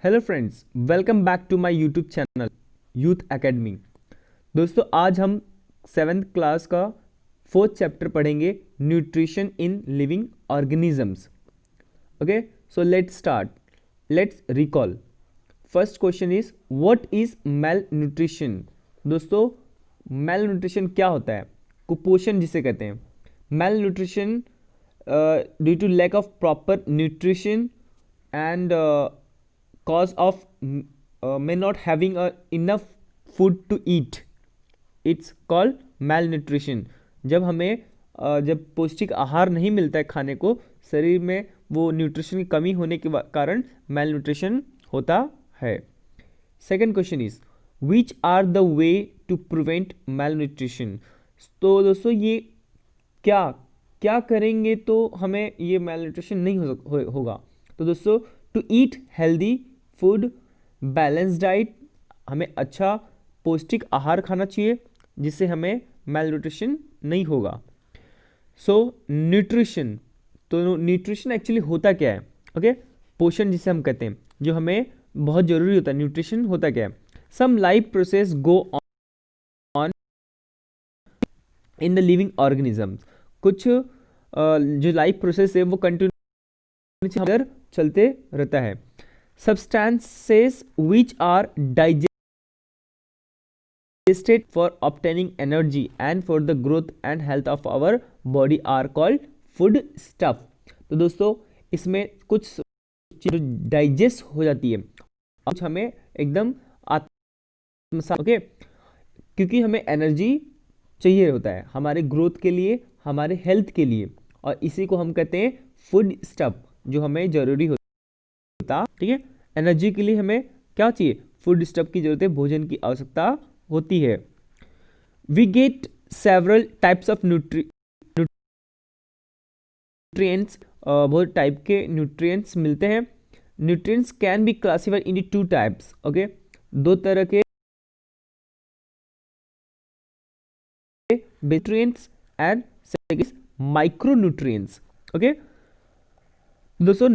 Hello friends, welcome back to my YouTube channel youth academy. दोस्तों, आज हम 7th class का 4th चैप्टर पढ़ेंगे, nutrition in living organisms. Okay, so let's start. Let's recall. First question is what is malnutrition. दोस्तों, malnutrition क्या होता है? कुपोषण जिसे कहते हैं। Malnutrition due to lack of proper nutrition and cause of may not having enough food to eat, it's called malnutrition। जब हमें जब पौष्टिक आहार नहीं मिलता है खाने को, शरीर में वो न्यूट्रिशन की कमी होने के कारण मेल न्यूट्रिशन होता है। Second question is which are the way to prevent malnutrition. तो दोस्तों, ये क्या क्या करेंगे तो हमें ये मेल न्यूट्रिशन नहीं होगा। तो दोस्तों, to eat healthy food, balance diet, हमें अच्छा पौष्टिक आहार खाना चाहिए जिससे हमें मेल न्यूट्रिशन नहीं होगा। सो न्यूट्रिशन, तो न्यूट्रिशन एक्चुअली होता क्या है? ओके, पोषण जिसे हम कहते हैं, जो हमें बहुत जरूरी होता है। न्यूट्रिशन होता क्या है? Some life process go on in the living organism. कुछ जो लाइफ प्रोसेस है वो कंटिन्यू अंदर चलते रहता है। Substances which are digested for obtaining energy and for the growth and health of our body are called food stuff. तो दोस्तों, इसमें कुछ चीज़ें डाइजेस्ट हो जाती है, कुछ हमें एकदम आत्मसात, ओके, क्योंकि हमें एनर्जी चाहिए होता है हमारे ग्रोथ के लिए, हमारे हेल्थ के लिए, और इसी को हम कहते हैं फूड स्टफ, जो हमें जरूरी होता। ठीक है, एनर्जी के लिए हमें क्या चाहिए? फूड स्टफ की जरूरत है, भोजन की आवश्यकता होती है। We get several types of nutrients, बहुत टाइप के न्यूट्रिएंट्स मिलते हैं। Nutrients can be classified into two types. Okay, दो तरह के nutrients and second is micronutrients। okay, दोस्तों,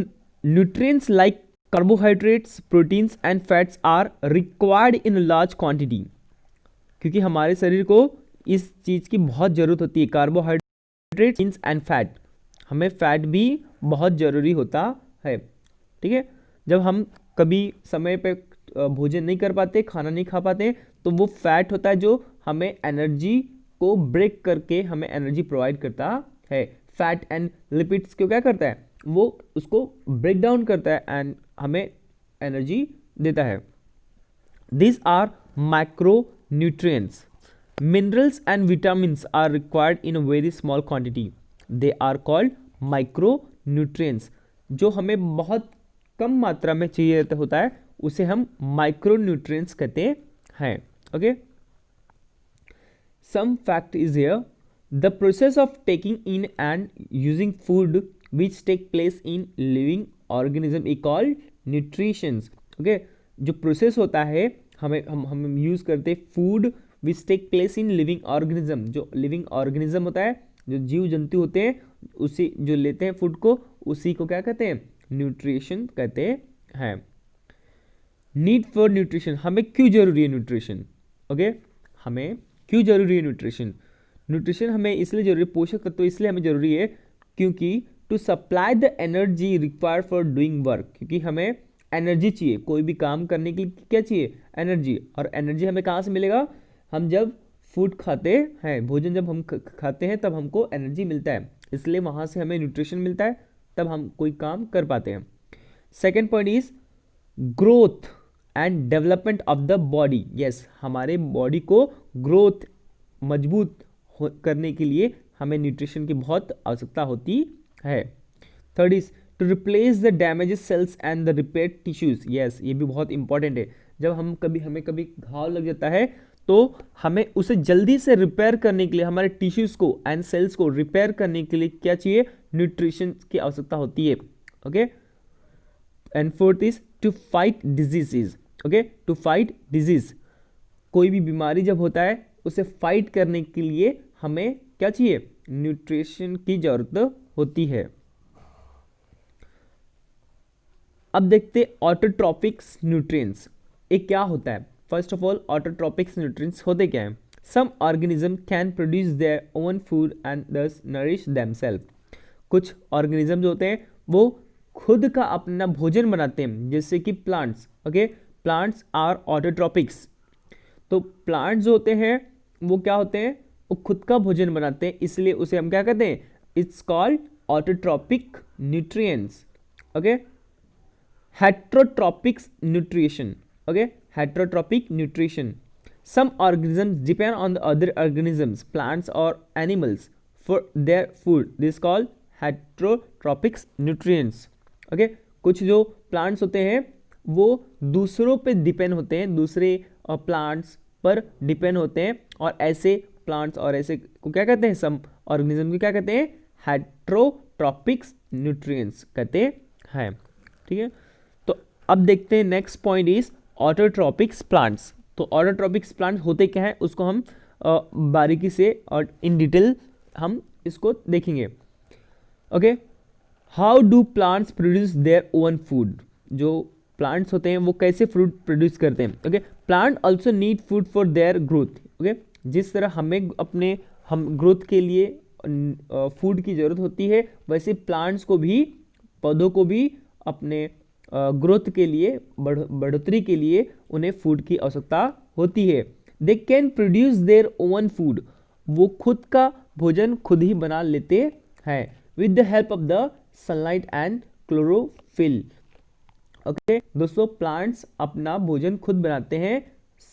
nutrients like carbohydrates, proteins and fats are required in large quantity, क्योंकि हमारे शरीर को इस चीज की बहुत जरूरत होती है। कार्बोहाइड्रेट्स एंड फैट, हमें फैट भी बहुत जरूरी होता है। ठीक है, जब हम कभी समय पे भोजन नहीं कर पाते, खाना नहीं खा पाते, तो वो फैट होता है जो हमें एनर्जी को ब्रेक करके हमें एनर्जी प्रोवाइड करता है। फैट एंड लिपिड्स को क्या करता है? वो उसको ब्रेक डाउन करता है एंड हमें एनर्जी देता है। These are micronutrients. Minerals and vitamins are required in a very small quantity. They are called micronutrients। जो हमें बहुत कम मात्रा में चाहिए होता है, उसे हम माइक्रोन्यूट्रिएंट्स कहते हैं। Okay, some fact is here. The process of taking in and using food which take place in living organism is called nutrition। okay, जो प्रोसेस होता है, हम यूज करते हैं food which take place in living organism. जो living organism होता है, जो जीव जंतु होते हैं, उसी जो लेते हैं फूड को, उसी को क्या कहते हैं? न्यूट्रिशन कहते हैं। नीड फॉर न्यूट्रिशन, हमें क्यों जरूरी है न्यूट्रिशन? ओके, हमें क्यों जरूरी है न्यूट्रिशन? न्यूट्रिशन हमें इसलिए जरूरी है, पोषक तत्व इसलिए हमें जरूरी है क्योंकि to supply the energy required for doing work, क्योंकि हमें एनर्जी चाहिए कोई भी काम करने के लिए। क्या चाहिए? एनर्जी। और एनर्जी हमें कहाँ से मिलेगा? हम जब फूड खाते हैं, भोजन जब हम खाते हैं, तब हमको एनर्जी मिलता है, इसलिए वहाँ से हमें न्यूट्रिशन मिलता है, तब हम कोई काम कर पाते हैं। Second point is growth and development of the body. Yes, हमारे बॉडी को ग्रोथ मजबूत करने के लिए हमें न्यूट्रिशन की बहुत आवश्यकता होती है। Third is to replace the damages cells and the repair tissues. Yes, ये भी बहुत इंपॉर्टेंट है। जब हमें कभी घाव लग जाता है, तो हमें उसे जल्दी से रिपेयर करने के लिए, हमारे टिश्यूज को एंड सेल्स को रिपेयर करने के लिए क्या चाहिए? न्यूट्रिशन की आवश्यकता होती है। Okay, and fourth is to fight diseases. Okay, to fight disease, कोई भी बीमारी जब होता है, उसे फाइट करने के लिए हमें क्या चाहिए? न्यूट्रिशन की जरूरत होती है। अब देखते ऑटोट्रॉपिक्स न्यूट्रिएंट्स, ये क्या होता है। First of all autotrophics nutrients होते क्या हैं। Some organism can produce their own food and thus nourish themselves. कुछ ऑर्गेनिज्म जो होते हैं वो खुद का अपना भोजन बनाते हैं, जैसे कि plants. Okay, plants are autotrophics. तो प्लांट्स जो होते हैं वो क्या होते हैं, वो खुद का भोजन बनाते हैं, इसलिए उसे हम क्या कहते हैं, it's called autotrophic nutrients. Okay, heterotrophics nutrition. Okay, heterotrophic nutrition, some organisms depend on the other organisms, plants or animals for their food, this is called heterotropic nutrients. okay, कुछ जो प्लांट्स होते हैं वो दूसरों पे डिपेंड होते हैं, दूसरे प्लांट्स पर डिपेंड होते हैं, और ऐसे प्लांट्स और ऐसे को क्या कहते हैं, सम ऑर्गेनिज्म को क्या कहते हैं, हेट्रोट्रॉपिक्स न्यूट्रिएंट्स कहते हैं। ठीक है, तो अब देखते हैं नेक्स्ट पॉइंट इज ऑटोट्रॉपिक्स प्लांट्स। तो ऑटोट्रॉपिक्स प्लांट होते क्या है उसको हम बारीकी से और इन डिटेल हम इसको देखेंगे। Okay, how do plants produce their own food. जो प्लांट्स होते हैं वो कैसे फूड प्रोड्यूस करते हैं। Okay, plant also need food for their growth. Okay, जिस तरह हमें अपने ग्रोथ के लिए फूड की ज़रूरत होती है, वैसे प्लांट्स को भी, पौधों को भी अपने ग्रोथ के लिए, बढ़ोतरी के लिए उन्हें फूड की आवश्यकता होती है। They can produce their own food, वो खुद का भोजन खुद ही बना लेते हैं with the help of the sunlight and chlorophyll. Okay दोस्तों, प्लांट्स अपना भोजन खुद बनाते हैं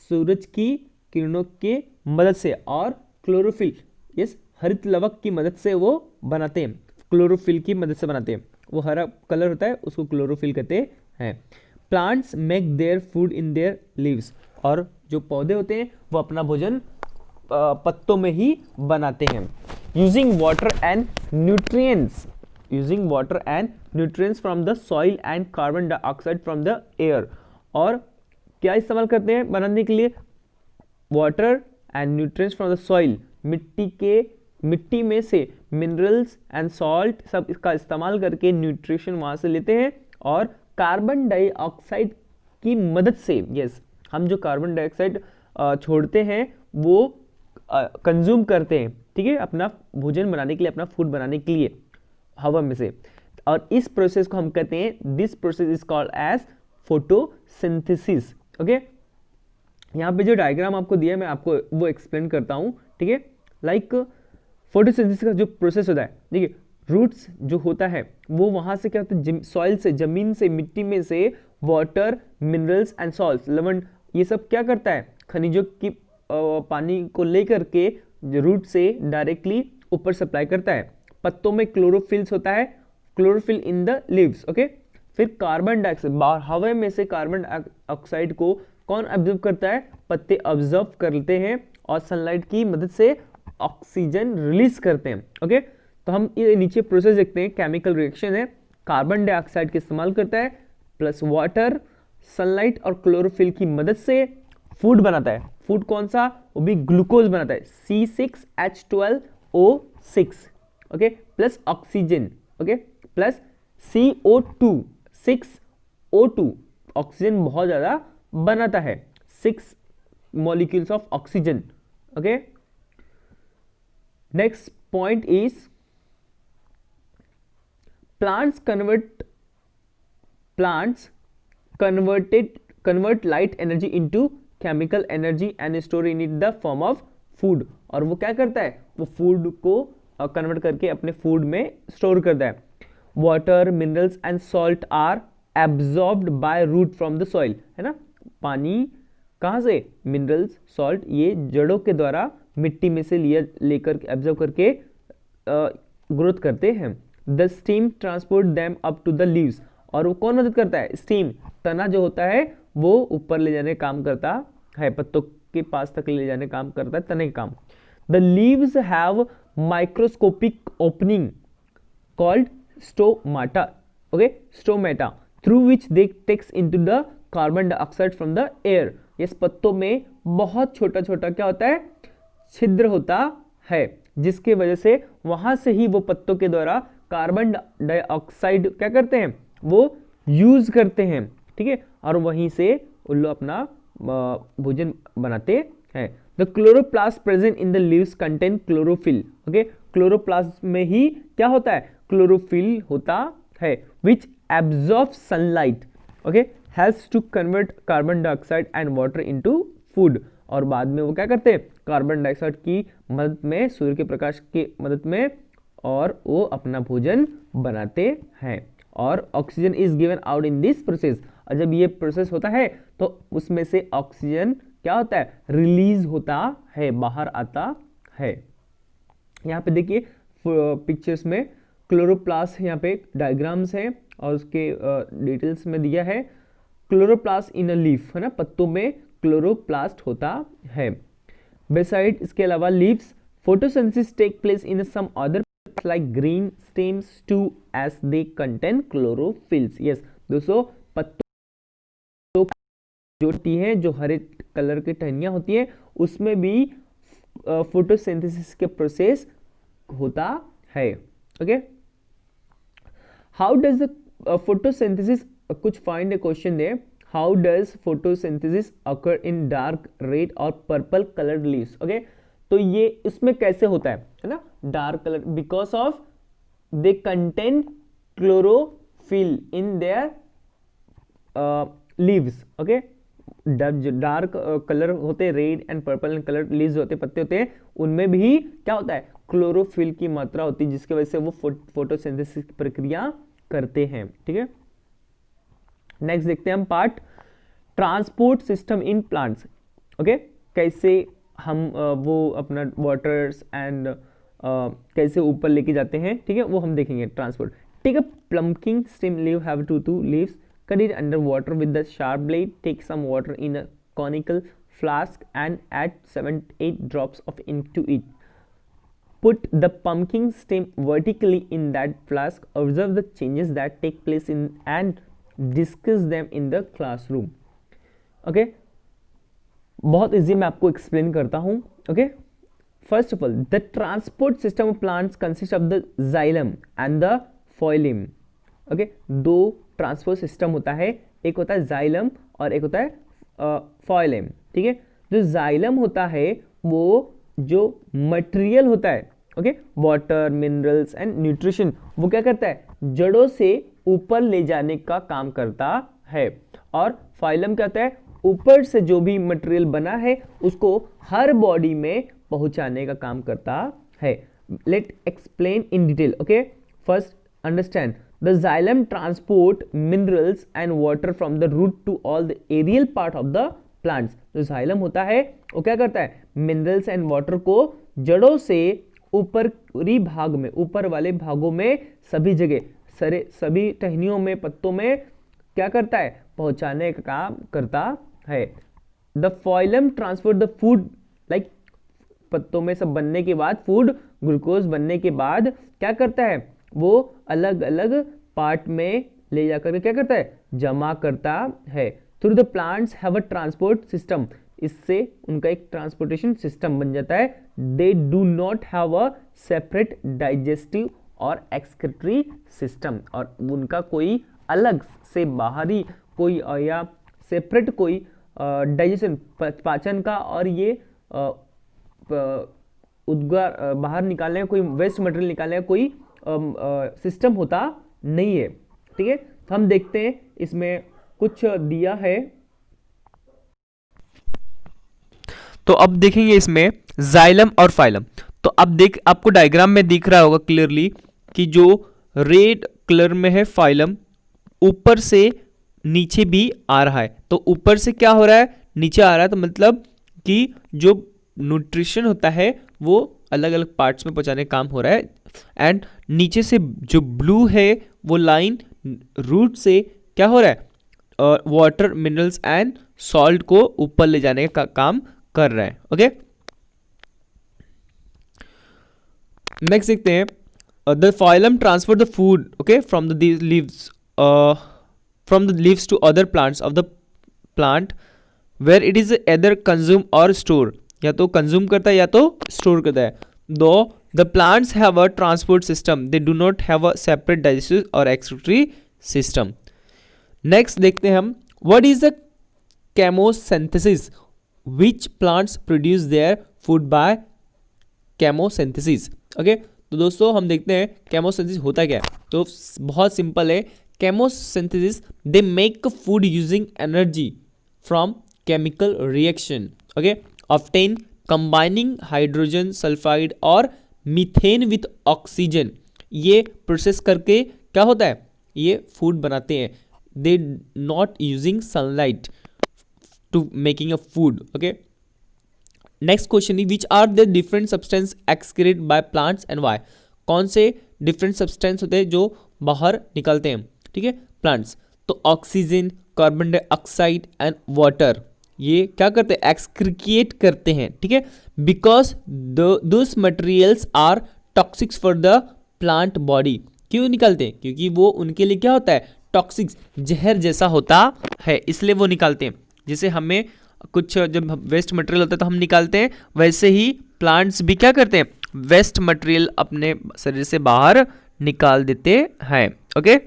सूरज की किरणों के मदद से और क्लोरोफिल, यस, हरित लवक की मदद से वो बनाते हैं, क्लोरोफिल की मदद से बनाते हैं। वो हरा कलर होता है उसको क्लोरोफिल कहते हैं। Plants make their food in their leaves, और जो पौधे होते हैं वो अपना भोजन पत्तों में ही बनाते हैं। Using water and nutrients, using water and nutrients from the soil and carbon dioxide from the air, और क्या इस्तेमाल करते हैं बनाने के लिए, water and nutrients from the soil, मिट्टी में से मिनरल्स एंड सॉल्ट सब इसका इस्तेमाल करके न्यूट्रिशन वहाँ से लेते हैं, और कार्बन डाइऑक्साइड की मदद से, यस, हम जो कार्बन डाइऑक्साइड छोड़ते हैं वो कंज्यूम करते हैं, ठीक है, अपना भोजन बनाने के लिए, अपना फूड बनाने के लिए हवा में से, और इस प्रोसेस को हम कहते हैं, this process is called as photosynthesis. Okay, यहाँ पे जो डायग्राम आपको दिया है मैं आपको वो एक्सप्लेन करता हूँ। ठीक है, लाइक फोटोसिंथेसिस का जो प्रोसेस होता है, देखिए रूट्स जो होता है वो वहाँ से क्या होता है, सॉइल से, जमीन से, मिट्टी में से वाटर, मिनरल्स एंड सॉल्ट्स, लवण, ये सब क्या करता है, खनिजों की पानी को लेकर के रूट से डायरेक्टली ऊपर सप्लाई करता है। पत्तों में क्लोरोफिल्स होता है, chlorophyll in the leaves. Okay, फिर कार्बन डाइऑक्साइड, हवा में से कार्बन डाइऑक्साइड को कौन ऑब्जर्व करता है, पत्ते ऑब्जर्व करते हैं और सनलाइट की मदद से ऑक्सीजन रिलीज करते हैं। ओके, तो हम ये नीचे प्रोसेस देखते हैं, केमिकल रिएक्शन है, कार्बन डाइऑक्साइड का इस्तेमाल करता है प्लस वाटर, सनलाइट और क्लोरोफिल की मदद से फूड बनाता है। फूड कौन सा, वो भी ग्लूकोज बनाता है, C6H12O6, okay, plus oxygen, okay, plus CO2, 6O2, oxygen बहुत ज्यादा बनाता है, 6 molecules of oxygen. Okay, next point is plants convert light energy into chemical energy and store in it the form of food, और वो क्या करता है, वो फूड को कन्वर्ट करके अपने फूड में स्टोर करता है। Water, minerals and salt are absorbed by root from the soil, है ना, पानी कहाँ से, मिनरल्स, सॉल्ट, ये जड़ों के द्वारा मिट्टी में से लेकर एब्जॉर्ब करके ग्रोथ करते हैं। The stem transport them up to the leaves, और वो कौन मदद करता है, स्टीम, तना जो होता है वो ऊपर ले जाने काम करता है, पत्तों के पास तक ले जाने काम करता है, तने का काम। The leaves have microscopic opening called stomata, okay, stomata, through which they takes into the carbon dioxide from the air. इस पत्तों में बहुत छोटा छोटा क्या होता है, छिद्र होता है, जिसके वजह से वहां से ही वो पत्तों के द्वारा कार्बन डाइऑक्साइड क्या करते हैं, वो यूज करते हैं, ठीक है, और वहीं से उन लोग अपना भोजन बनाते हैं। The chloroplast present in the leaves contain chlorophyll, okay, chloroplast में ही क्या होता है, क्लोरोफिल होता है, which absorb sunlight, okay, helps to convert carbon dioxide and water into food, और बाद में वो क्या करते हैं, कार्बन डाइऑक्साइड की मदद में, सूर्य के प्रकाश की मदद में, और वो अपना भोजन बनाते हैं। और oxygen is given out in this process, और जब ये प्रोसेस होता है तो उसमें से ऑक्सीजन क्या होता है, रिलीज होता है, बाहर आता है। यहाँ पे देखिए पिक्चर्स में क्लोरोप्लास्ट, यहाँ पे डायग्राम्स है और उसके डिटेल्स में दिया है। क्लोरोप्लास्ट इन अ लीफ, है ना, पत्तों में क्लोरोप्लास्ट होता है। बेसाइड इसके अलावा leaves, photosynthesis take place in some other like green stems too as they contain chlorophylls। yes दोस्तों, पत्तों जो होती है, जो हरे कलर की टहनियां होती है, उसमें भी फोटोसिंथेसिस के प्रोसेस होता है। Okay, how does the photosynthesis, कुछ find a question they, how does photosynthesis occur in dark red और पर्पल कलर्ड लीव्स। ओके, तो ये इसमें कैसे होता है ना, dark colour, because of they contain chlorophyll in their leaves. Okay, dark colour होते हैं, red and purple and colour leaves होते, पत्ते होते हैं, उनमें भी क्या होता है, क्लोरोफिल की मात्रा होती है, जिसकी वजह से वो फोटोसिंथेसिस की प्रक्रिया करते हैं। ठीक है, नेक्स्ट देखते हैं हम part transport system in plants. Okay, कैसे हम वो अपना वाटर्स एंड कैसे ऊपर लेके जाते हैं, ठीक है, वो हम देखेंगे। Transport, take a plumping stem leave have two leaves, cut it under water with the sharp blade, take some water in a conical flask and add 7-8 drops of into it. Put the pumpkin stem vertically in that flask, observe the changes that take place in and discuss them in the classroom. Okay, बहुत easy मैं आपको explain करता हूँ। Okay, first of all the transport system of plants consist of the xylem and the phloem. Okay, दो transport system होता है, एक होता है जाइलम और एक होता है फोइलम। ठीक है, जो जाइलम होता है वो जो मटेरियल होता है, okay, water, minerals and nutrition, वो क्या करता है, जड़ों से ऊपर ले जाने का काम करता है। और फाइलम क्या होता है, ऊपर से जो भी मटेरियल बना है उसको हर बॉडी में पहुंचाने का काम करता है। Let explain in detail. Okay, first understand the xylem transport minerals and water from the root to all the aerial part of the plants. जो जाइलम होता है वो क्या करता है, मिनरल्स एंड वाटर को जड़ों से ऊपरी भाग में, ऊपर वाले भागों में, सभी जगह, सभी टहनियों में, पत्तों में क्या करता है, पहुंचाने का काम करता है। The phloem transport the food, like पत्तों में सब बनने के बाद, फूड ग्लूकोज बनने के बाद क्या करता है, वो अलग अलग पार्ट में ले जाकर के क्या करता है, जमा करता है। Through the plants have a transport system, इससे उनका एक ट्रांसपोर्टेशन सिस्टम बन जाता है। They do not have a separate digestive और एक्सक्रीटरी सिस्टम, और उनका कोई अलग से बाहरी कोई या सेपरेट कोई डाइजेशन, पाचन का और ये उद्गार बाहर निकालने का, कोई वेस्ट मटेरियल निकालने का कोई सिस्टम होता नहीं है। ठीक है, तो हम देखते हैं इसमें कुछ दिया है, तो अब देखेंगे इसमें जाइलम और फाइलम। तो अब आपको डायग्राम में दिख रहा होगा क्लियरली कि जो रेड कलर में है फाइलम, ऊपर से नीचे भी आ रहा है। तो ऊपर से क्या हो रहा है, नीचे आ रहा है, तो मतलब कि जो न्यूट्रिशन होता है वो अलग अलग पार्ट्स में पहुंचाने का काम हो रहा है। एंड नीचे से जो ब्लू है वो लाइन रूट से क्या हो रहा है, वाटर, मिनरल्स एंड सॉल्ट को ऊपर ले जाने का काम कर रहा है। ओके, नेक्स्ट देखते हैं, the phylum transfer the food, okay, from the leaves from the leaves to other plants of the plant where it is either consume or store, या तो consume करता है या तो store करता है। Though the plants have a transport system, they do not have a separate digestive or excretory system. Next देखते हैं हम, what is the chemosynthesis which plants produce their food by chemosynthesis. Okay, तो दोस्तों हम देखते हैं केमोसिंथेसिस होता क्या है। तो बहुत सिंपल है, chemosynthesis they make food using energy from chemical reaction, okay, obtain combining hydrogen sulphide और मीथेन विथ ऑक्सीजन। ये प्रोसेस करके क्या होता है, ये फूड बनाते हैं। They not using sunlight to making a food. Okay, next question है, which are the different substance excreted by plants and why. कौन से डिफरेंट सब्सटेंस होते हैं जो बाहर निकलते हैं, ठीक है, प्लांट्स। तो oxygen, carbon dioxide and water, ये क्या करते हैं, एक्सक्रिएट करते हैं, ठीक है, because those materials are toxics for the plant body. क्यों निकलते हैं, क्योंकि वो उनके लिए क्या होता है, टॉक्सिक्स, जहर जैसा होता है, इसलिए वो निकालते हैं। जैसे हमें कुछ जब वेस्ट मटेरियल होता है तो हम निकालते हैं, वैसे ही प्लांट्स भी क्या करते हैं, वेस्ट मटेरियल अपने शरीर से बाहर निकाल देते हैं। Okay,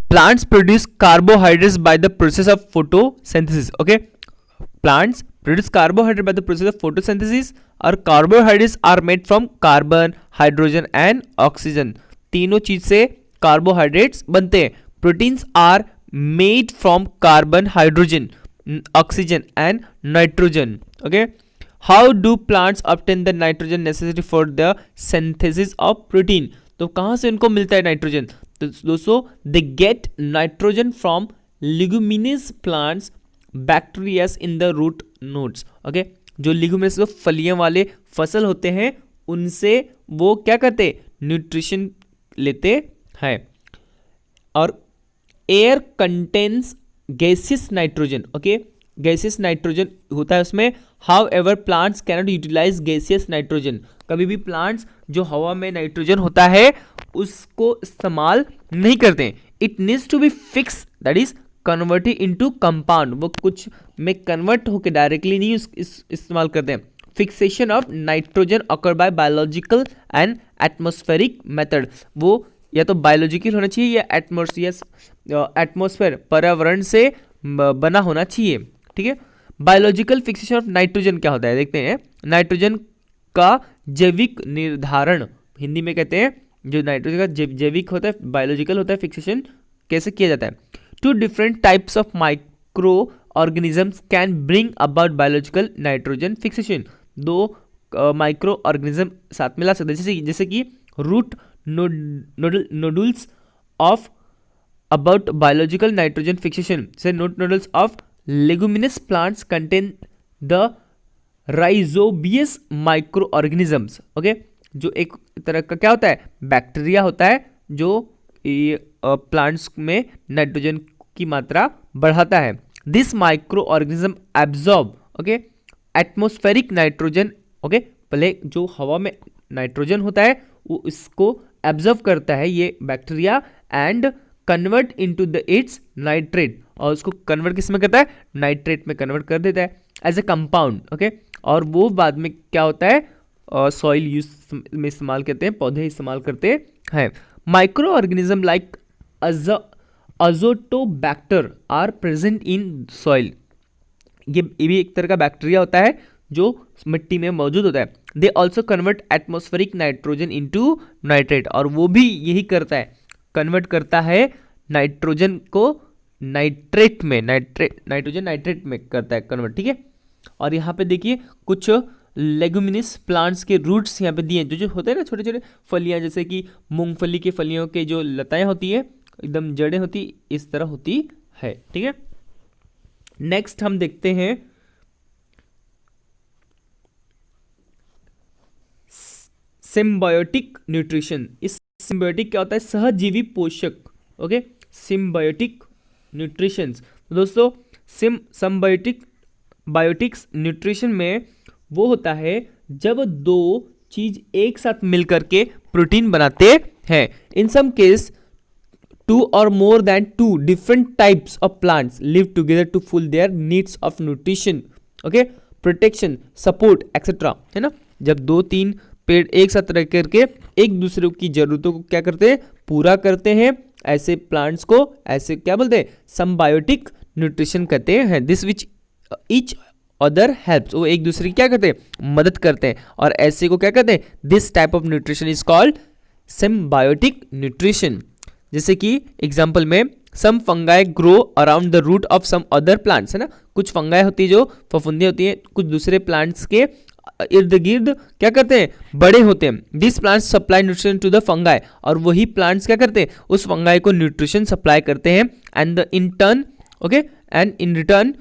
plants produce carbohydrates by the process of photosynthesis. Okay, plants produce carbohydrate by the process of photosynthesis और carbohydrates are made from carbon, hydrogen and oxygen. तीनों चीज से कार्बोहाइड्रेट्स बनते हैं। Proteins are made from carbon, hydrogen, oxygen and nitrogen. Okay, how do plants obtain the nitrogen necessary for the synthesis of protein? तो कहाँ से उनको मिलता है नाइट्रोजन, तो दोस्तों they get nitrogen from leguminous plants, bacteria in the root nodes. Okay, जो leguminous फलियां वाले फसल होते हैं उनसे वो क्या करते, न्यूट्रिशन लेते हैं। और air contains gaseous nitrogen. Okay, gaseous nitrogen होता है उसमें। However plants cannot utilize gaseous nitrogen. कभी भी प्लांट्स जो हवा में नाइट्रोजन होता है उसको इस्तेमाल नहीं करते हैं। It needs to be fix, that is converted into compound. वो कुछ में कन्वर्ट होकर डायरेक्टली नहीं इस्तेमाल करते हैं। Fixation of nitrogen occur by biological and atmospheric method. वो या तो बायोलॉजिकल होना चाहिए या एटमॉस्फेयर, पर्यावरण से बना होना चाहिए, ठीक है। बायोलॉजिकल फिक्सेशन ऑफ नाइट्रोजन क्या होता है, देखते हैं। नाइट्रोजन का जैविक निर्धारण, हिंदी में कहते हैं, जो नाइट्रोजन का जैविक होता है, बायोलॉजिकल होता है, फिक्सेशन कैसे किया जाता है। Two different types of micro organisms can bring about biological nitrogen fixation. दो माइक्रो ऑर्गेनिज्म साथ में ला सकते हैं, जैसे कि root nodules of about biological nitrogen fixation. Say nodules of leguminous plants contain the rhizobious microorganisms. Okay, जो एक तरह का क्या होता है, बैक्टीरिया होता है जो प्लांट्स में नाइट्रोजन की मात्रा बढ़ाता है। This micro organism absorb, okay, atmospheric nitrogen. Okay, पहले जो हवा में नाइट्रोजन होता है वो इसको एब्जॉर्व करता है ये bacteria and convert into the it's nitrate, और उसको कन्वर्ट किस में करता है, नाइट्रेट में कन्वर्ट कर देता है एज ए कंपाउंड। ओके, और वो बाद में क्या होता है, सॉइल यूज में इस्तेमाल करते हैं, पौधे इस्तेमाल करते हैं। Micro organism like azotobacter are present in soil. ये भी एक तरह का बैक्टीरिया होता है जो मिट्टी में मौजूद होता है। They also convert atmospheric nitrogen into nitrate, और वो भी यही करता है, कन्वर्ट करता है नाइट्रोजन को नाइट्रेट में, नाइट्रोजन नाइट्रेट में करता है कन्वर्ट, ठीक है। और यहाँ पे देखिए कुछ लेगुमिनस प्लांट्स के रूट्स यहाँ पे दिए हैं, जो होते हैं ना छोटे छोटे फलियाँ, जैसे कि मूंगफली के फलियों के जो लताएं होती है, एकदम जड़ें होती, इस तरह होती है, ठीक है। नेक्स्ट हम देखते हैं सिम्बायोटिक न्यूट्रिशन। इस सिम्बायोटिक क्या होता है, सहजीवी पोषक। Okay, symbiotic nutritions. दोस्तों बायोटिक्स न्यूट्रिशन में वो होता है जब दो चीज एक साथ मिलकर के प्रोटीन बनाते हैं। इन some case 2 or more than 2 different types of plants live together to fulfill their needs of nutrition, okay, protection, support, etc. है ना, जब 2-3 पेड़ एक साथ रह करके एक दूसरे की जरूरतों को क्या करते हैं, पूरा करते हैं ऐसे प्लांट्स को ऐसे क्या बोलते हैं, सिम्बायोटिक न्यूट्रिशन कहते हैं, this which each other helps, वो एक दूसरे की क्या करते हैं, मदद करते हैं, और ऐसे को क्या कहते हैं, this type of nutrition is called symbiotic nutrition. जैसे कि एग्जाम्पल में some fungi grow around the root of some other plants, है ना, कुछ फंगाई होती है जो फफूंदी होती है कुछ दूसरे प्लांट्स के इर्द गिर्द क्या करते हैं, बड़े होते हैं। This plants supply nutrition to the fungi, और वही प्लांट्स क्या करते हैं, उस फंगाई को न्यूट्रिशन सप्लाई करते हैं। And in turn, okay, and in return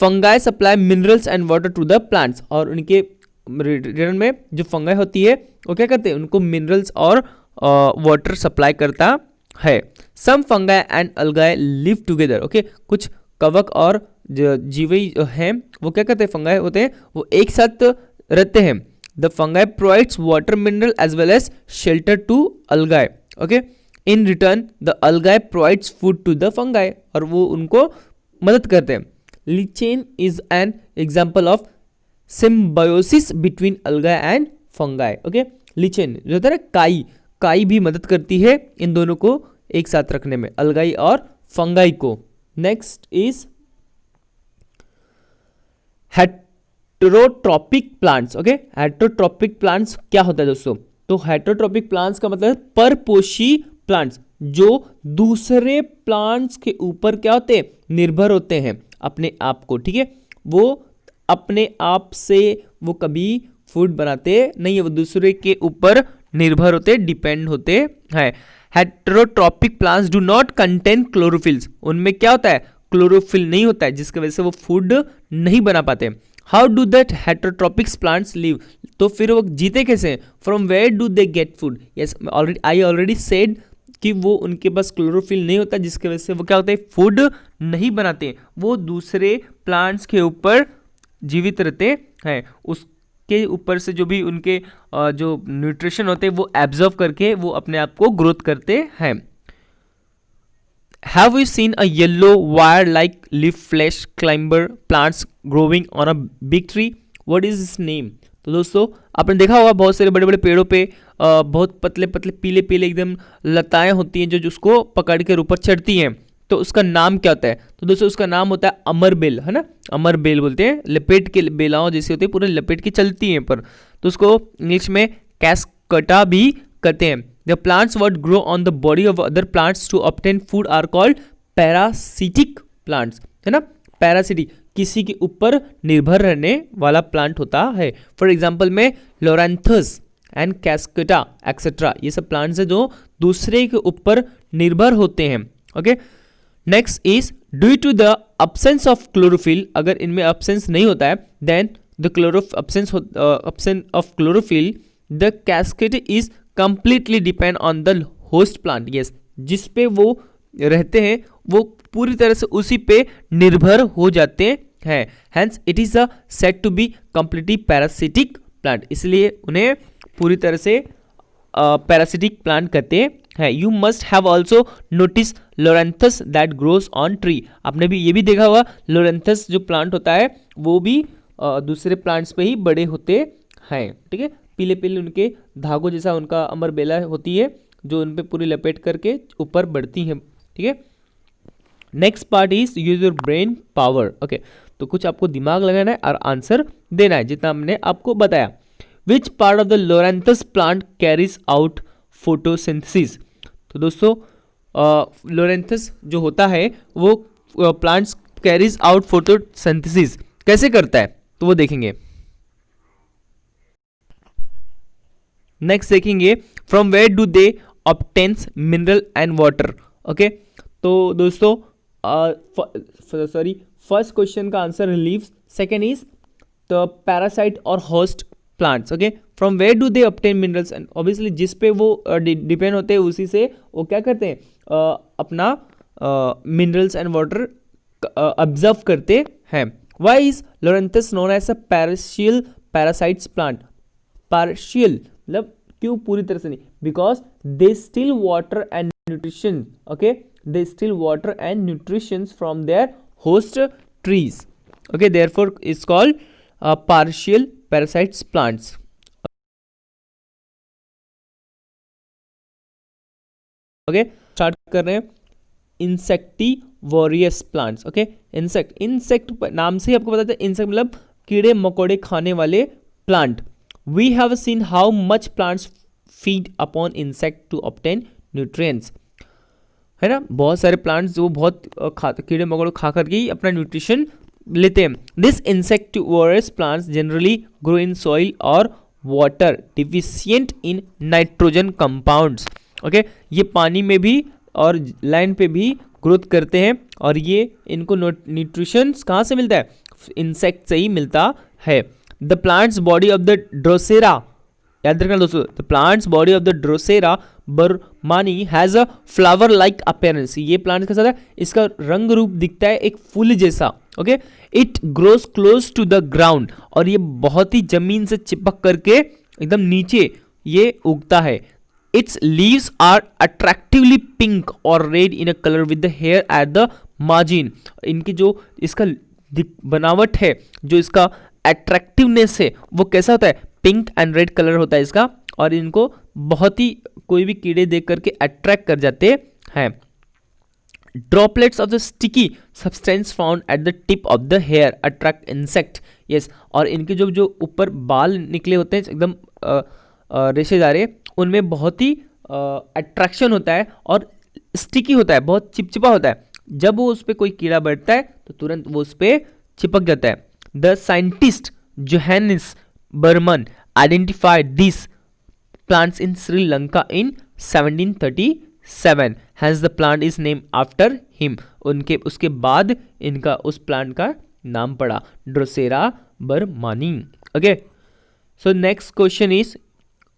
fungi supply minerals and water to the plants, और उनके रिटर्न में जो फंगाई होती है वो क्या करते हैं, उनको मिनरल्स और वाटर सप्लाई करता है। Some fungi and algae live together, okay, कुछ कवक और जीवी हैं वो क्या करते हैं, फंगाई होते हैं, वो एक साथ रहते हैं। The fungi provides water mineral as well as shelter to algae, okay, in return the algae provides food to the fungi, और वो उनको मदद करते हैं। Lichen is an example of symbiosis between algae and fungi, okay. Lichen जो होता है ना, काई भी मदद करती है इन दोनों को एक साथ रखने में, अलगाई और फंगाई को। Next is heterotrophic plants, okay. Heterotrophic plants क्या होता है दोस्तों, तो हेटेरोट्रॉपिक प्लांट्स का मतलब है परपोषी प्लांट्स, जो दूसरे प्लांट्स के ऊपर क्या होते हैं, निर्भर होते हैं अपने आप को, ठीक है, वो अपने आप से वो कभी फूड बनाते नहीं है, वो दूसरे के ऊपर निर्भर होते, डिपेंड होते हैं। Heterotrophic plants do not contain chlorophylls, उनमें क्या होता है, क्लोरोफिल नहीं होता है, जिसकी वजह से वो फूड नहीं बना पाते। How do that heterotrophic plants live, तो फिर वो जीते कैसे, from where do they get food, yes I already said कि वो उनके पास क्लोरोफिल नहीं होता, जिसकी वजह से वो क्या होता है, फूड नहीं बनाते, वो दूसरे प्लांट्स के ऊपर जीवित रहते हैं, उसके ऊपर से जो भी उनके जो न्यूट्रिशन होते हैं वो एब्जॉर्व करके वो अपने आप को ग्रोथ करते हैं। Have you seen a yellow wire-like leaf flesh climber plants growing on a big tree? What is its name? तो दोस्तों आपने देखा होगा बहुत सारे बड़े बड़े पेड़ों पे बहुत पतले पतले पीले पीले एकदम लताएं होती हैं जो उसको पकड़ के ऊपर चढ़ती हैं, तो उसका नाम क्या होता है, तो दोस्तों उसका नाम होता है अमरबेल, है ना, अमरबेल बोलते हैं, लपेट के बेलाओं जैसी होती है, पूरे लपेट के चलती हैं पर, तो उसको इंग्लिश में कैस्कटा भी कहते हैं। The plants what grow on the body of other plants to obtain food are called parasitic plants, है ना, parasitic किसी के ऊपर निर्भर रहने वाला प्लांट होता है। फॉर एग्जाम्पल में लोरेंथस एंड कैस्केटा एक्सेट्रा, ये सब प्लांट्स है जो दूसरे के ऊपर निर्भर होते हैं, okay. Next is due to the absence of chlorophyll, अगर इनमें अब्सेंस नहीं होता है, then the absence of chlorophyll the cascade is completely depend on the host plant, yes, जिस पे वो रहते हैं वो पूरी तरह से उसी पे निर्भर हो जाते हैं। Hence it is a said to be completely parasitic plant, इसलिए उन्हें पूरी तरह से पैरासिटिक प्लांट कहते हैं। You must have also notice loranthus that grows on tree, आपने भी ये भी देखा होगा लोरेंथस जो प्लांट होता है वो भी दूसरे प्लांट्स पे ही बड़े होते हैं, ठीक है, पीले पीले उनके धागों जैसा उनका अमरबेला होती है जो उन पे पूरी लपेट करके ऊपर बढ़ती हैं, ठीक है। Next part is use your brain power, okay, तो कुछ आपको दिमाग लगाना है और आंसर देना है जितना हमने आपको बताया। Which part of the loranthus plant carries out photosynthesis, तो दोस्तों लोरेंथस जो होता है वो प्लांट्स कैरीज आउट फोटोसिंथेसिस कैसे करता है, तो वो देखेंगे। नेक्स्ट देखेंगे from where do they obtains mineral and water, okay, तो दोस्तों फर्स्ट क्वेश्चन का answer leaves, second is the parasite और host plants, okay, from where do they obtain minerals and, obviously जिस पे वो डिपेंड होते हैं उसी से वो क्या करते हैं अपना मिनरल्स एंड वाटर ऑब्जर्व करते हैं। Why is loranthus known as a partial parasites plant, partial मतलब क्यों पूरी तरह से नहीं, because they still water and nutrition, okay, they still water and nutrition from their host trees, okay, therefore it's called partial parasites plants, okay. Start कर रहे हैं इंसेक्टिवोरियस plants. Okay, insect नाम से ही आपको पता है इंसेक्ट मतलब कीड़े मकोड़े खाने वाले plant. We have seen how much plants feed upon insect to obtain nutrients, है ना। बहुत सारे प्लांट्स जो बहुत कीड़े मकोड़े खा करके ही अपना न्यूट्रिशन लेते हैं। This insectivorous plants generally grow in soil और water deficient in nitrogen compounds. Okay, ये पानी में भी और लैंड पे भी ग्रोथ करते हैं और ये इनको न्यूट्रिशन कहाँ से मिलता है, इंसेक्ट से ही मिलता है। The plants body of the drosera, याद रखना दोस्तों, the plants body of the drosera burmannii has a flower like appearance. ये प्लांट कैसा है, इसका रंग रूप दिखता है एक फूल जैसा। Okay, it grows close to the ground, और ये बहुत ही जमीन से चिपक करके एकदम नीचे ये उगता है। Its leaves are attractively pink और red in a colour with the hair at the margin. इनकी जो इसका बनावट है, जो इसका अट्रैक्टिवनेस है, वो कैसा होता है, पिंक एंड रेड कलर होता है इसका, और इनको बहुत ही कोई भी कीड़े देख करके अट्रैक्ट कर जाते हैं। Droplets of the sticky substance found at the tip of the hair attract insect. Yes, और इनके जो जो ऊपर बाल निकले होते हैं एकदम रेशेदारे, उनमें बहुत ही अट्रैक्शन होता है और स्टिकी होता है, बहुत चिपचिपा होता है। जब वो उस पर कोई कीड़ा बैठता है तो तुरंत वो उस पर चिपक जाता है। The scientist Johannes Burman identified this plants in Sri Lanka in 1737, hence the plant is named after him। उनके उसके बाद इनका उस प्लांट का नाम पड़ा drosera burmannii. Okay, so next question is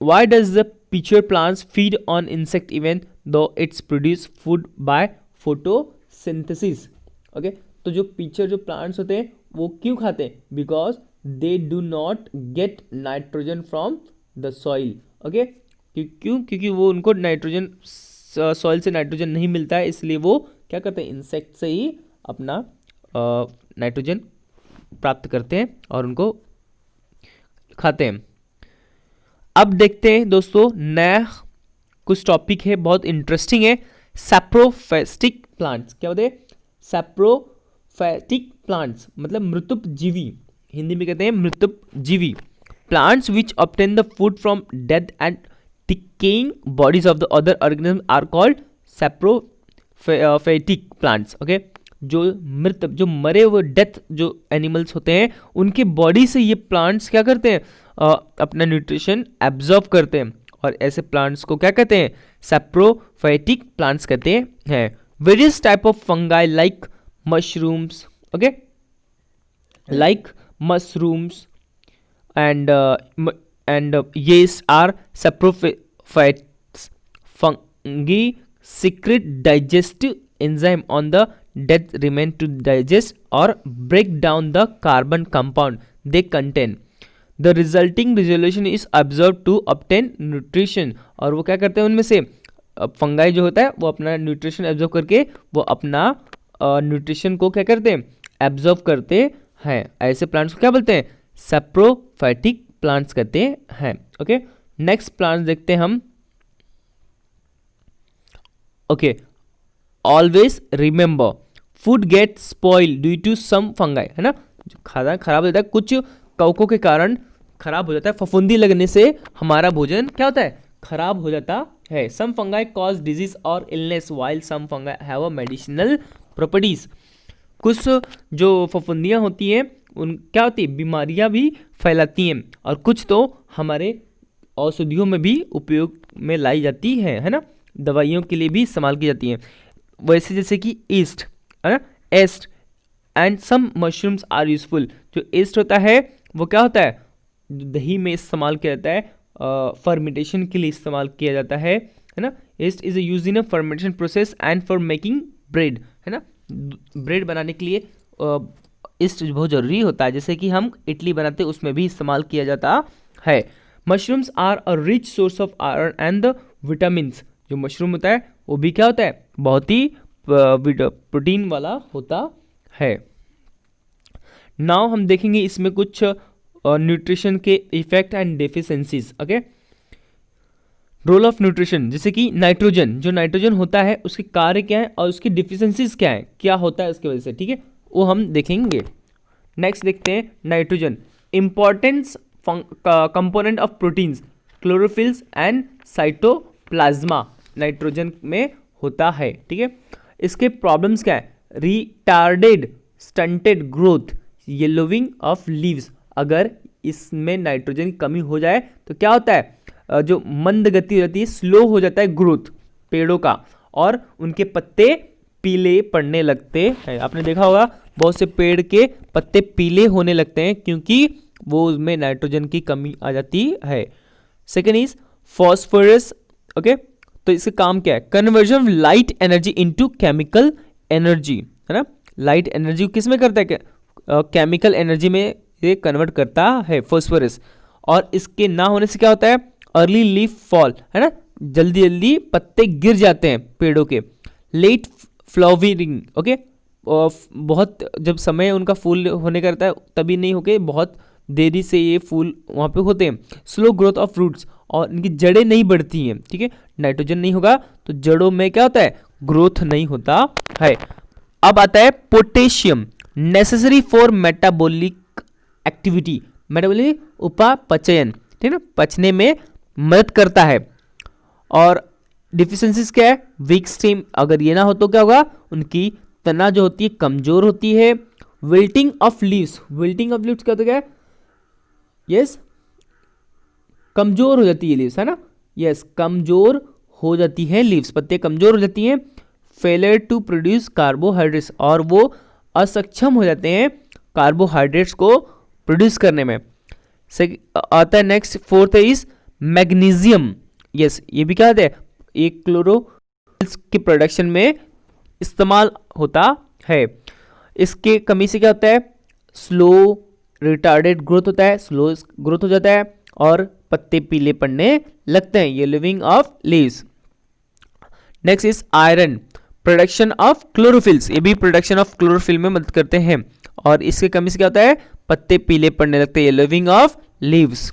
why does the pitcher plants feed on insect even though it's produce food by photosynthesis। Okay, तो जो पिचर जो प्लांट्स होते हैं वो क्यों खाते हैं, because they do not gate nitrogen from the soil. Okay, क्यों, क्योंकि वो उनको नाइट्रोजन सॉइल से नाइट्रोजन नहीं मिलता है, इसलिए वो क्या करते हैं, इंसेक्ट से ही अपना नाइट्रोजन प्राप्त करते हैं और उनको खाते हैं। अब देखते हैं दोस्तों नया कुछ टॉपिक है, बहुत इंटरेस्टिंग है, सैप्रोफाइटिक प्लांट्स। क्या होते हैं, सैप्रोफाइटिक प्लांट्स मतलब मृतुपजीवी, हिंदी में कहते हैं मृतुपजीवी। Plants which obtain the food from dead and decaying bodies of the other organisms are called saprophytic plants। Okay, जो मरे हुए डेथ जो एनिमल्स होते हैं उनके बॉडी से ये प्लांट्स क्या करते हैं, अपना न्यूट्रिशन एब्जॉर्ब करते हैं, और ऐसे प्लांट्स को क्या कहते हैं, सैप्रोफाइटिक प्लांट्स कहते हैं। Various type of fungi like mushrooms, okay, like mushrooms and yeast are saprophytes। fungi secrete digestive enzyme on the dead remain to digest or break down the carbon compound they contain। the resulting resolution is absorbed to obtain nutrition। और वो क्या करते हैं, उनमें से fungi जो होता है वो अपना न्यूट्रिशन एब्जॉर्ब करके वो अपना न्यूट्रिशन को क्या करते हैं, एब्जॉर्ब करते हैं। ऐसे प्लांट्स को क्या बोलते हैं, सैप्रोफाइटिक प्लांट्स कहते हैं। ओके, नेक्स्ट प्लांट्स देखते हैं हम। Okay, always remember food get spoil due to some fungi, है ना, खाना खराब हो जाता है, कुछ कवकों के कारण खराब हो जाता है, फफूंदी लगने से हमारा भोजन क्या होता है, खराब हो जाता है। सम फंगाई कॉज डिजीज और illness while some fungi have a medicinal properties. कुछ जो फफूंदियाँ होती हैं उन क्या होती है, बीमारियां भी फैलाती हैं, और कुछ तो हमारे औषधियों में भी उपयोग में लाई जाती है ना, दवाइयों के लिए भी इस्तेमाल की जाती हैं। वैसे जैसे कि ईस्ट, है ना, yeast and some mushrooms are useful. जो ईस्ट होता है वो क्या होता है, दही में इस्तेमाल किया जाता है, फर्मेंटेशन के लिए इस्तेमाल किया जाता है ना। East is use in a fermentation process and for making bread, है ना, ब्रेड बनाने के लिए ईस्ट बहुत ज़रूरी होता है, जैसे कि हम इडली बनाते हैं उसमें भी इस्तेमाल किया जाता है। Mushrooms are a rich source of iron and the vitamins. जो मशरूम होता है वो भी क्या होता है, बहुत ही प्रोटीन वाला होता है। नाउ हम देखेंगे इसमें कुछ न्यूट्रिशन के effect and deficiencies. Okay, role of nutrition, जैसे कि नाइट्रोजन, जो नाइट्रोजन होता है उसके कार्य क्या है और उसकी डिफिशियंसीज क्या है, क्या होता है उसकी वजह से, ठीक है, वो हम देखेंगे। नेक्स्ट देखते हैं nitrogen, importance component of proteins, chlorophylls and cytoplasm nitrogen में होता है, ठीक है। इसके प्रॉब्लम्स क्या है, retarded stunted growth, yellowing of leaves, अगर इसमें नाइट्रोजन की कमी हो जाए तो क्या होता है, जो मंद गति हो जाती है, स्लो हो जाता है ग्रोथ पेड़ों का, और उनके पत्ते पीले पड़ने लगते हैं। आपने देखा होगा बहुत से पेड़ के पत्ते पीले होने लगते हैं क्योंकि वो उसमें नाइट्रोजन की कमी आ जाती है। सेकेंड इज फॉस्फोरस, ओके, तो इसका काम क्या है, conversion of light energy into chemical energy, है ना, लाइट एनर्जी किस में करता है, केमिकल एनर्जी में ये कन्वर्ट करता है फॉस्फोरस। और इसके ना होने से क्या होता है, अर्ली लीफ फॉल, है ना, जल्दी जल्दी पत्ते गिर जाते हैं पेड़ों के। लेट फ्लावरिंग, ओके, बहुत जब समय उनका फूल होने का रहता है तभी नहीं होके बहुत देरी से ये फूल वहाँ पे होते हैं। स्लो ग्रोथ ऑफ रूट्स, और इनकी जड़ें नहीं बढ़ती हैं, ठीक है, नाइट्रोजन नहीं होगा तो जड़ों में क्या होता है, ग्रोथ नहीं होता है। अब आता है potassium, necessary for metabolic activity, metabolic उपापचयन, ठीक है ना, पचने में मदद करता है। और डिफिशियंसीज क्या है, वीक स्टेम, अगर ये ना हो तो क्या होगा, उनकी तना जो होती है कमजोर होती है। Wilting of leaves, wilting of leaves क्या होता है, क्या है, यस, कमजोर हो जाती है लीव्स, है ना, यस, कमजोर हो जाती है लीव्स, पत्ते कमजोर हो जाती हैं। फेलियर टू प्रोड्यूस कार्बोहाइड्रेट्स, और वो असक्षम हो जाते हैं कार्बोहाइड्रेट्स को प्रोड्यूस करने में। आता है next, fourth is magnesium, yes, ये भी क्या होता है, एक क्लोरोफिल्स की प्रोडक्शन में इस्तेमाल होता है। इसके कमी से क्या होता है, स्लो रिटार्डेड ग्रोथ होता है, स्लो ग्रोथ हो जाता है और पत्ते पीले पड़ने लगते हैं, ये living of leaves. Next is iron, production of chlorophylls, ये भी प्रोडक्शन ऑफ क्लोरोफिल में मदद करते हैं, और इसके कमी से क्या होता है, पत्ते पीले पड़ने लगते हैं, ये living of leaves.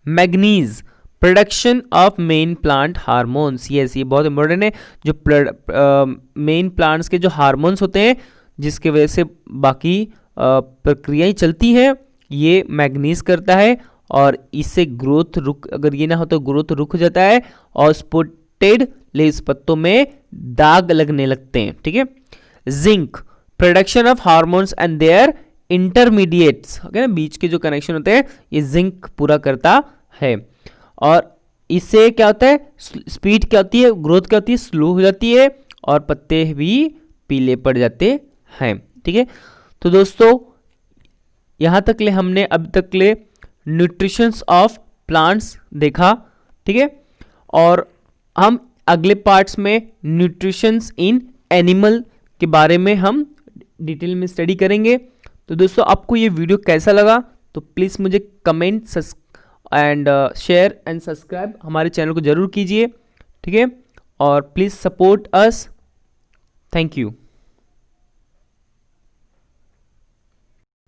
Manganese, production of main plant hormones, yes, ये बहुत इंपॉर्टेंट है, जो मेन प्लांट्स के जो हार्मोन्स होते हैं जिसके वजह से बाकी प्रक्रियाएं चलती हैं, ये मैग्नीज करता है, और इससे ग्रोथ रुक, अगर ये ना हो तो ग्रोथ रुक जाता है, और स्पॉटेड लीव्स, पत्तों में दाग लगने लगते हैं, ठीक है। Zinc, production of hormones and their intermediates, okay ना, बीच के जो कनेक्शन होते हैं ये जिंक पूरा करता है, और इससे क्या होता है, स्पीड क्या होती है, ग्रोथ क्या होती है, स्लो हो जाती है, और पत्ते भी पीले पड़ जाते हैं, ठीक है। तो दोस्तों यहाँ तक ले हमने अब तक ले न्यूट्रिशंस ऑफ प्लांट्स देखा, ठीक है, और हम अगले पार्ट्स में न्यूट्रिशंस इन एनिमल के बारे में हम डिटेल में स्टडी करेंगे। तो दोस्तों आपको ये वीडियो कैसा लगा तो प्लीज़ मुझे comment and share and subscribe हमारे चैनल को ज़रूर कीजिए, ठीक है, और please support us, thank you.